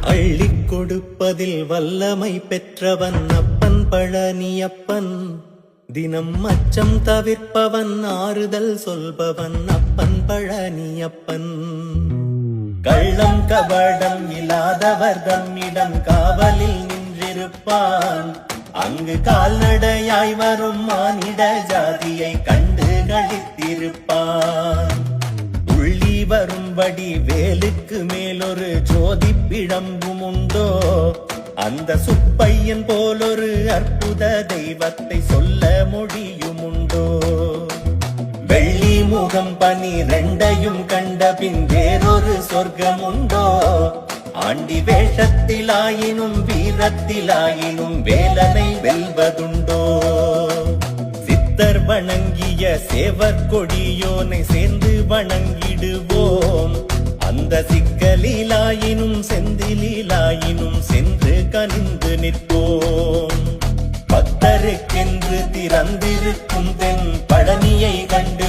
அள்ளிக் கொடுப்பதில் வல்லமை பெற்றவன் அப்பன் பழனியப்பன். தினம் அச்சம் தவிர்ப்பவன் ஆறுதல் சொல்பவன் அப்பன் பழனியப்பன். கள்ளம் கபடம் இல்லாதவர் தம்மிடம் காவலில் நின்றிருப்பான். அங்கு கால்நடையாய் வரும் மானிட ஜாதியை கண்டு களித்திருப்பான். உள்ளி வரும்படி வேலுக்கு மேலொரு ஜோதி பிழம்பும் உண்டோ? அந்த சுப்பையன் போலொரு அற்புத தெய்வத்தை சொல்ல மொழியும் உண்டோ? வெள்ளி முகம் 12 கண்ட பின் வேறொரு சொர்க்கம் உண்டோ? ஆண்டி வேஷத்திலாயினும் வீரத்திலாயினும் வேலனை வெல்வதுண்டோ? சித்தர் வணங்கிய சேவர் கொடியோனை சேர்ந்து வணங்கிடுவோம். அந்த சிக்கலிலாயினும் செந்திலாயினும் சென்று கனிந்து நிற்போம். பக்தருக்கென்று திறந்திருக்கும் தென் பழனியை கண்டு